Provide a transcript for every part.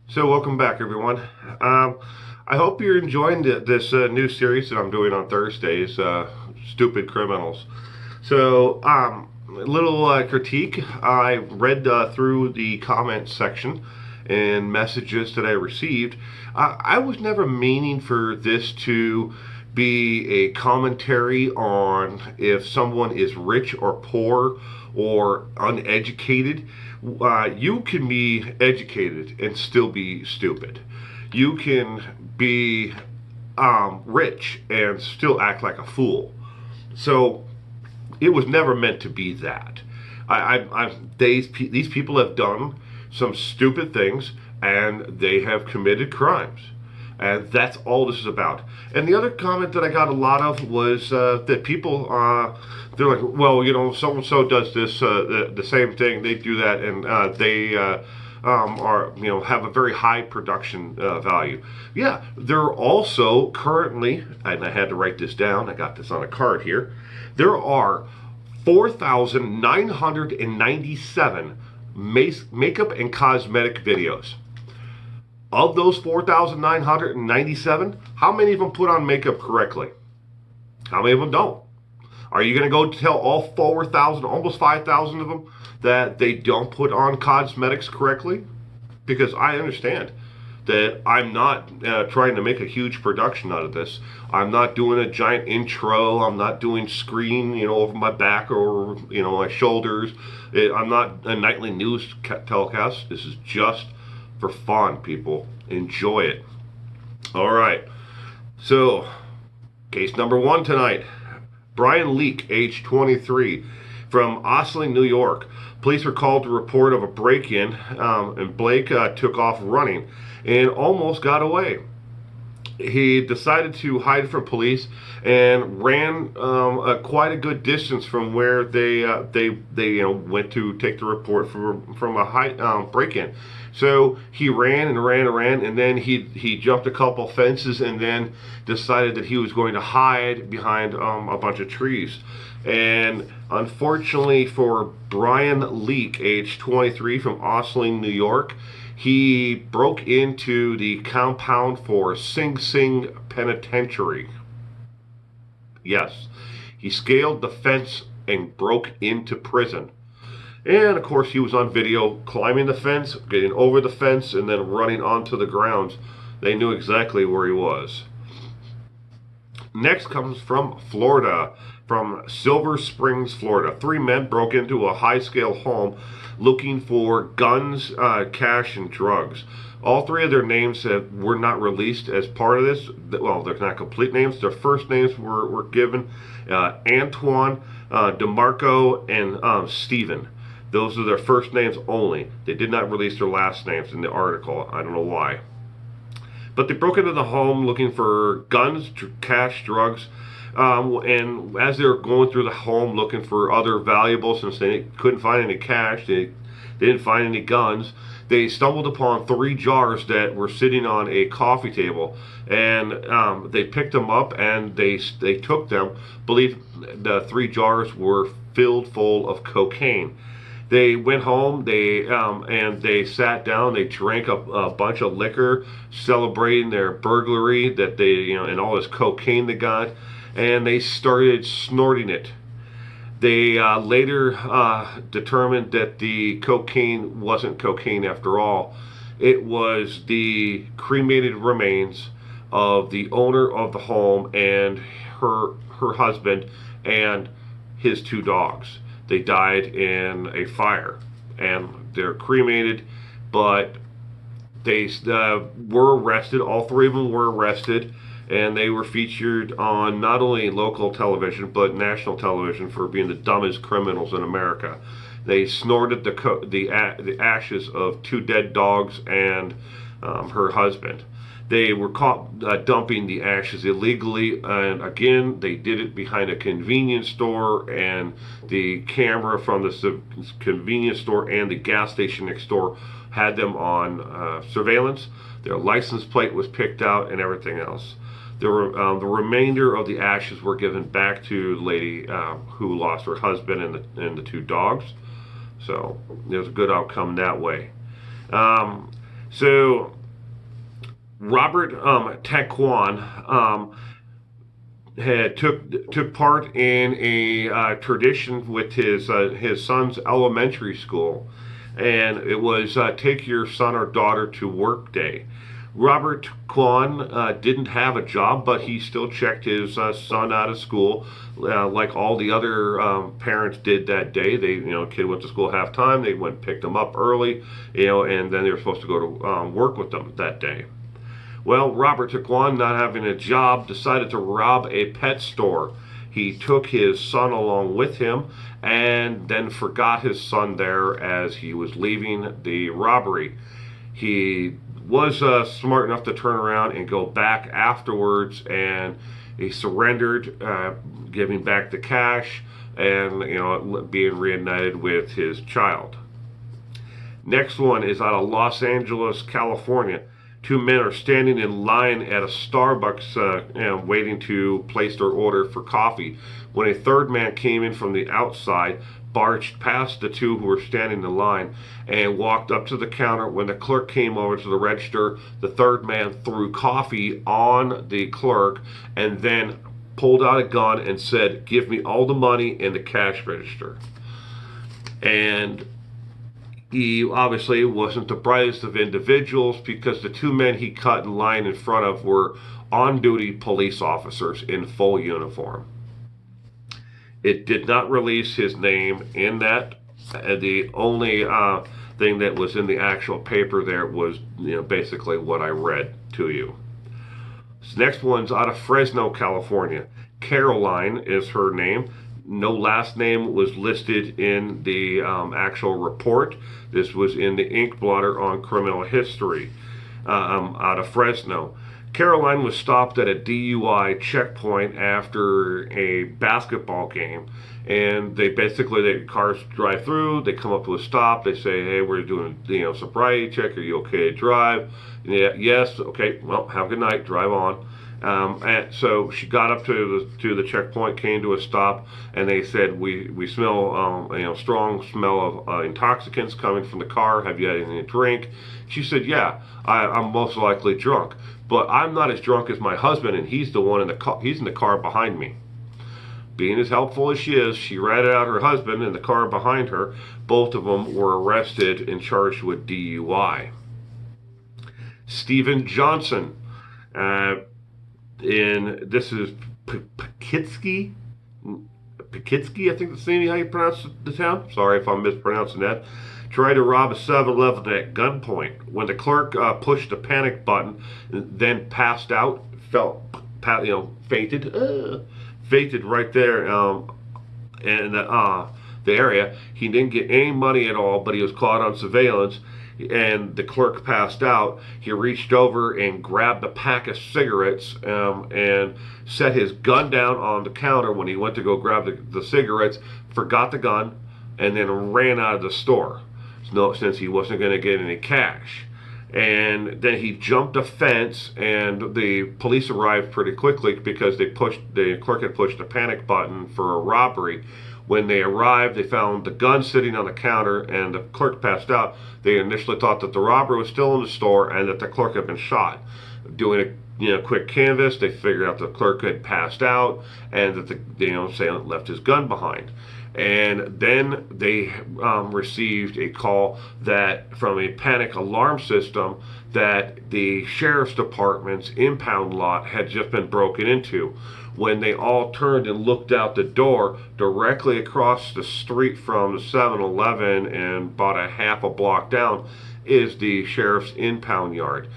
So welcome back, everyone. I hope you're enjoying this new series that I'm doing on Thursdays, Stupid Criminals. So, a little critique. I read through the comments section and messages that I received. I was never meaning for this to be a commentary on if someone is rich or poor or uneducated. You can be educated and still be stupid. You can be rich and still act like a fool. So it was never meant to be that. These people have done some stupid things and they have committed crimes. And that's all this is about. And the other comment that I got a lot of was that people, they're like, well, so and so does this, the same thing, they do that, and they are, have a very high production value. Yeah, they're also currently, and I had to write this down, I got this on a card here, there are 4,997 makeup and cosmetic videos. Of those 4,997, how many of them put on makeup correctly? How many of them don't? Are you going to go tell all 4,000, almost 5,000 of them that they don't put on cosmetics correctly? Because I understand that I'm not trying to make a huge production out of this. I'm not doing a giant intro. I'm not doing screen, over my back or, my shoulders. I'm not a nightly news telecast. This is just for fun, people. Enjoy it. All right. So, case number one tonight. Brian Leak, age 23, from Osling, New York. Police were called to report of a break-in, and Blake took off running and almost got away. He decided to hide from police and ran quite a good distance from where they went to take the report from a break-in. So he ran and ran and ran, and then he jumped a couple fences, and then decided that he was going to hide behind a bunch of trees. And unfortunately for Brian Leak, age 23, from Osling, New York, he broke into the compound for Sing Sing Penitentiary. Yes, he scaled the fence and broke into prison. And of course, he was on video climbing the fence, getting over the fence, and then running onto the grounds. They knew exactly where he was. Next comes from Florida, from Silver Springs, Florida. Three men broke into a high-scale home looking for guns, cash, and drugs. All three of their names were not released as part of this. Well, they're not complete names. Their first names were given: Antoine, DeMarco, and Stephen. Those are their first names only. They did not release their last names in the article. I don't know why. But they broke into the home looking for guns, cash, drugs, and as they were going through the home looking for other valuables, since they couldn't find any cash, they didn't find any guns, they stumbled upon three jars that were sitting on a coffee table, and they picked them up and they took them. Believe the three jars were filled full of cocaine. They went home. And they sat down. They drank a bunch of liquor, celebrating their burglary that and all this cocaine they got, and they started snorting it. They later determined that the cocaine wasn't cocaine after all. It was the cremated remains of the owner of the home and her husband and his two dogs. They died in a fire, and they're cremated, but they were arrested. All three of them were arrested, and they were featured on not only local television but national television for being the dumbest criminals in America. They snorted the ashes of two dead dogs and her husband. They were caught dumping the ashes illegally, and again, they did it behind a convenience store, and the camera from the convenience store and the gas station next door had them on surveillance. Their license plate was picked out and everything else. The remainder of the ashes were given back to the lady who lost her husband and the two dogs. So there's a good outcome that way. So Robert Taquan had took part in a tradition with his son's elementary school, and it was take your son or daughter to work day. Robert Kwan didn't have a job, but he still checked his son out of school, like all the other parents did that day. They, kid went to school half time. They went and picked him up early, and then they were supposed to go to work with them that day. Well, Robert Taquan, not having a job, decided to rob a pet store. He took his son along with him and then forgot his son there as he was leaving the robbery. He was smart enough to turn around and go back afterwards, and he surrendered, giving back the cash and being reunited with his child. Next one is out of Los Angeles, California. Two men are standing in line at a Starbucks waiting to place their order for coffee when a third man came in from the outside, barged past the two who were standing in line, and walked up to the counter. When the clerk came over to the register, the third man threw coffee on the clerk and then pulled out a gun and said, "Give me all the money in the cash register." And he obviously wasn't the brightest of individuals because the two men he cut in line in front of were on-duty police officers in full uniform. It did not release his name in that. The only thing that was in the actual paper there was basically what I read to you. This next one's out of Fresno, California. Caroline is her name. No last name was listed in the actual report. This was in the ink blotter on criminal history out of Fresno. Caroline was stopped at a DUI checkpoint after a basketball game, and the cars drive through. They come up to a stop. They say, "Hey, we're doing sobriety check. Are you okay to drive?" Yeah, yes. Okay. Well, have a good night. Drive on. And so she got up to the checkpoint, came to a stop, and they said, "We smell strong smell of intoxicants coming from the car. Have you had anything to drink?" She said, "Yeah, I'm most likely drunk, but I'm not as drunk as my husband, and he's the one in the car. He's in the car behind me." Being as helpful as she is, she ratted out her husband in the car behind her. Both of them were arrested and charged with DUI. Stephen Johnson. This is Poughkeepsie, I think that's how you pronounce the town. Sorry if I'm mispronouncing that. Tried to rob a 7-Eleven at gunpoint. When the clerk pushed the panic button, then passed out, fainted right there in the area. He didn't get any money at all, but he was caught on surveillance. And the clerk passed out. He reached over and grabbed a pack of cigarettes and set his gun down on the counter when he went to go grab the cigarettes, forgot the gun, and then ran out of the store since he wasn't going to get any cash. And then he jumped a fence, and the police arrived pretty quickly because the clerk had pushed the panic button for a robbery. When they arrived, they found the gun sitting on the counter, and the clerk passed out. They initially thought that the robber was still in the store and that the clerk had been shot. Doing a quick canvass, they figured out the clerk had passed out and that the assailant left his gun behind. And then they received a call from a panic alarm system that the sheriff's department's impound lot had just been broken into. When they all turned and looked out the door, directly across the street from the 7-Eleven and about a half a block down is the sheriff's impound yard.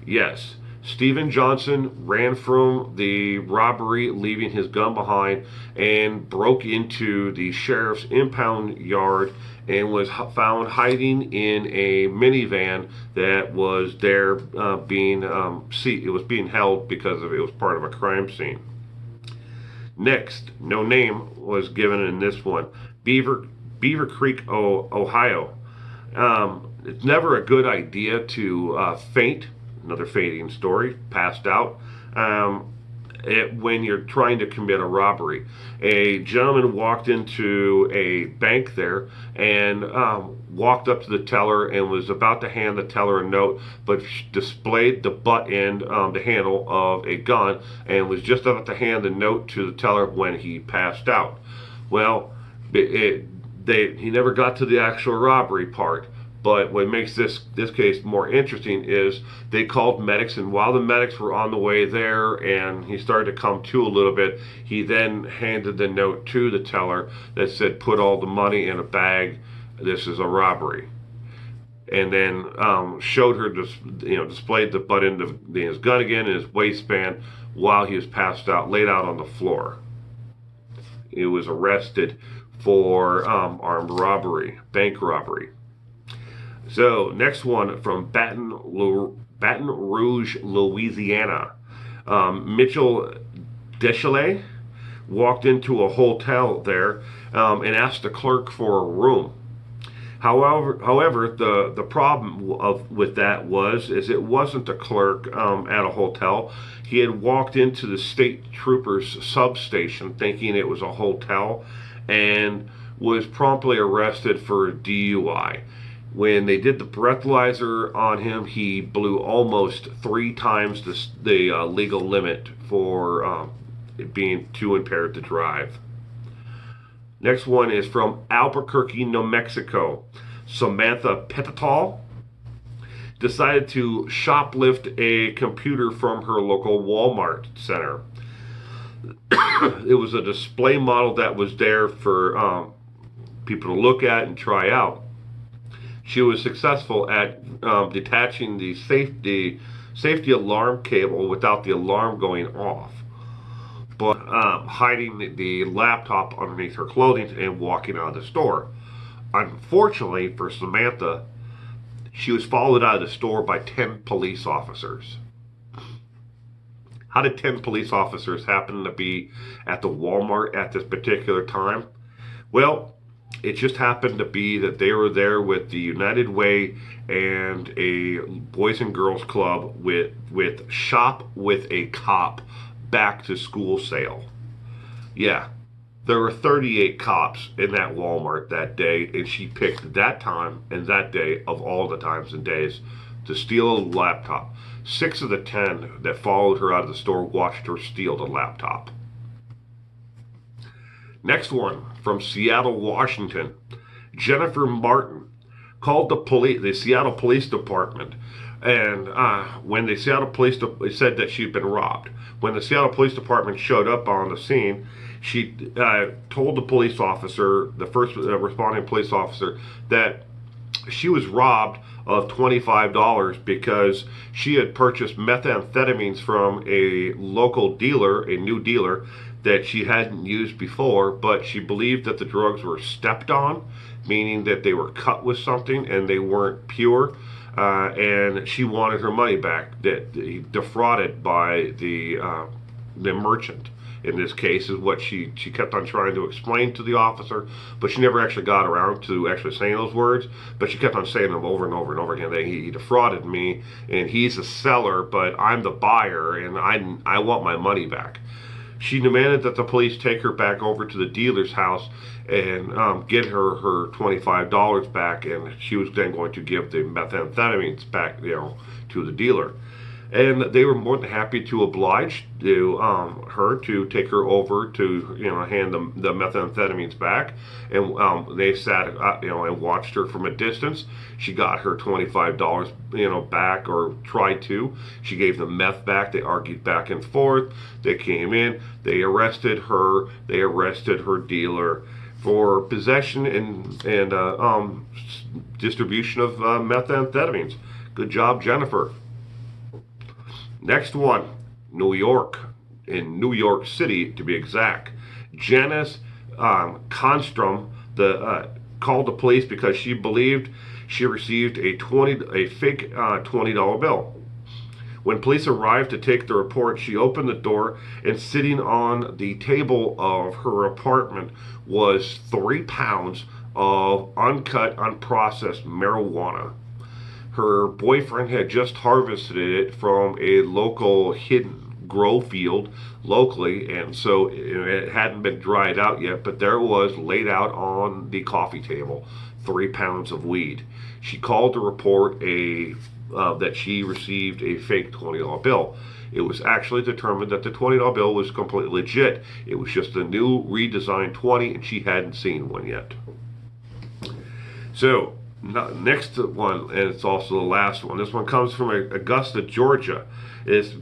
Yes, Stephen Johnson ran from the robbery, leaving his gun behind, and broke into the sheriff's impound yard and was found hiding in a minivan that was there it was being held because it was part of a crime scene. Next, no name was given in this one. Beaver Creek, Ohio. It's never a good idea to faint. Another fainting story. Passed out. When you're trying to commit a robbery. A gentleman walked into a bank there and walked up to the teller and was about to hand the teller a note, but displayed the butt end, the handle of a gun, and was just about to hand the note to the teller when he passed out. Well, he never got to the actual robbery part. But what makes this case more interesting is they called medics, and while the medics were on the way there and he started to come to a little bit, he then handed the note to the teller that said, "Put all the money in a bag. This is a robbery." And then showed her, displayed the butt end of his gun again in his waistband while he was passed out, laid out on the floor. He was arrested for armed robbery, bank robbery. So, next one from Baton Rouge, Louisiana. Mitchell Deschelets walked into a hotel there and asked the clerk for a room. However, the problem with that is it wasn't a clerk at a hotel. He had walked into the state troopers substation thinking it was a hotel and was promptly arrested for DUI. When they did the breathalyzer on him, he blew almost 3 times the legal limit for being too impaired to drive. Next one is from Albuquerque, New Mexico. Samantha Petitol decided to shoplift a computer from her local Walmart center. It was a display model that was there for people to look at and try out. She was successful at detaching the safety alarm cable without the alarm going off, but hiding the laptop underneath her clothing and walking out of the store. Unfortunately for Samantha, she was followed out of the store by 10 police officers. How did 10 police officers happen to be at the Walmart at this particular time? Well, it just happened to be that they were there with the United Way and a Boys and Girls Club with Shop with a Cop back to school sale. Yeah, there were 38 cops in that Walmart that day, and she picked that time and that day of all the times and days to steal a laptop. 6 of the 10 that followed her out of the store watched her steal the laptop. Next one from Seattle, Washington. Jennifer Martin called the Seattle Police Department, and when the Seattle Police said that she'd been robbed. When the Seattle Police Department showed up on the scene, she told the police officer, the first responding police officer, that she was robbed of $25 because she had purchased methamphetamines from a local dealer, a new dealer, that she hadn't used before, but she believed that the drugs were stepped on, meaning that they were cut with something and they weren't pure, and she wanted her money back, that defrauded by the merchant. In this case, is what she kept on trying to explain to the officer, but she never actually got around to actually saying those words, but she kept on saying them over and over and over again, that he defrauded me, and he's a seller, but I'm the buyer, and I want my money back. She demanded that the police take her back over to the dealer's house and get her $25 back, and she was then going to give the methamphetamines back, to the dealer. And they were more than happy to oblige her to take her over to hand the methamphetamines back, and they sat and watched her from a distance. She got her $25 back, or tried to. She gave the meth back. They argued back and forth. They came in. They arrested her. They arrested her dealer for possession and distribution of methamphetamines. Good job, Jennifer. Next one, New York, in New York City to be exact. Janice Constrom called the police because she believed she received a fake $20 bill. When police arrived to take the report, she opened the door, and sitting on the table of her apartment was 3 pounds of uncut, unprocessed marijuana. Her boyfriend had just harvested it from a local hidden grow field locally, and so it hadn't been dried out yet, but there it was laid out on the coffee table. 3 pounds of weed. She called to report that she received a fake $20 bill. It was actually determined that the $20 bill was completely legit. It was just a new redesigned 20, and she hadn't seen one yet. So, next one, and it's also the last one. This one comes from Augusta, Georgia. It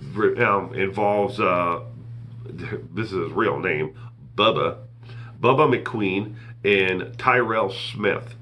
involves, this is his real name, Bubba McQueen and Tyrell Smith.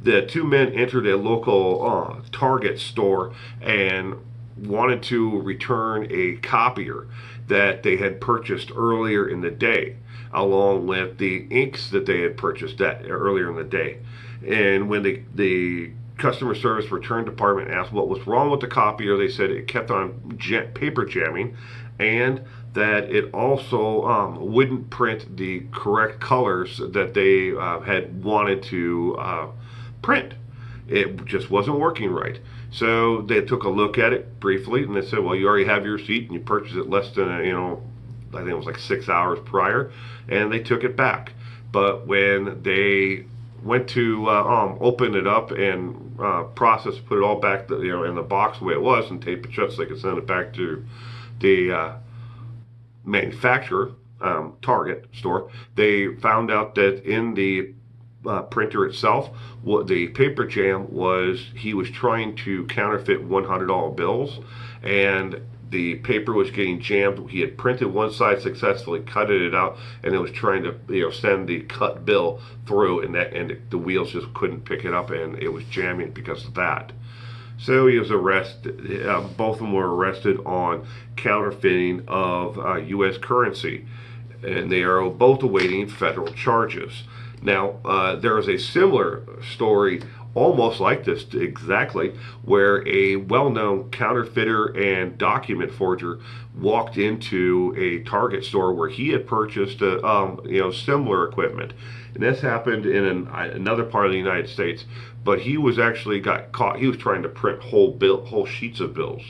The two men entered a local Target store and wanted to return a copier that they had purchased earlier in the day, along with the inks that they had purchased earlier in the day. And when the customer service return department asked what was wrong with the copier, they said it kept on paper jamming, and that it also wouldn't print the correct colors that they had wanted to print. It just wasn't working right. So they took a look at it briefly, and they said, well, you already have your receipt, and you purchased it less than, I think it was like 6 hours prior, and they took it back. But when they went to open it up and process, put it all back, in the box the way it was, and tape it shut so they could send it back to the manufacturer, Target store, they found out that in the printer itself, what the paper jam was, he was trying to counterfeit $100 bills, and the paper was getting jammed. He had printed one side successfully, cut it out, and it was trying to send the cut bill through, and the wheels just couldn't pick it up, and it was jamming because of that. So he was arrested. Both of them were arrested on counterfeiting of U.S. currency, and they are both awaiting federal charges. Now, there is a similar story, almost like this exactly, where a well-known counterfeiter and document forger walked into a Target store where he had purchased similar equipment. And this happened in another part of the United States, but he was actually got caught. He was trying to print whole sheets of bills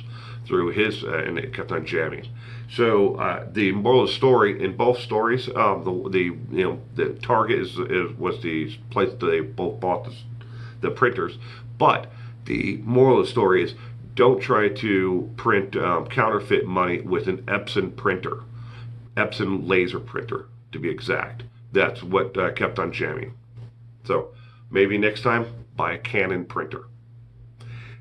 through his, and it kept on jamming. So the moral of the story in both stories, the Target was the place that they both bought the printers, but the moral of the story is don't try to print counterfeit money with an Epson printer, Epson laser printer to be exact. That's what kept on jamming. So maybe next time buy a Canon printer.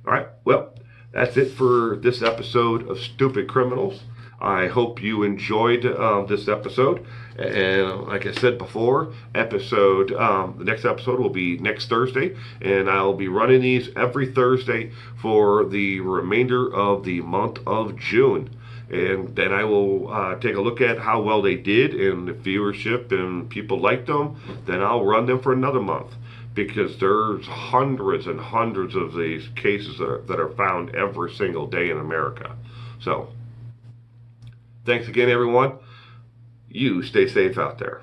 All right, well, that's it for this episode of Stupid Criminals. I hope you enjoyed this episode. And like I said before, the next episode will be next Thursday, and I'll be running these every Thursday for the remainder of the month of June. And then I will take a look at how well they did and the viewership and people liked them. Then I'll run them for another month, because there's hundreds and hundreds of these cases that are found every single day in America. So, thanks again, everyone. You stay safe out there.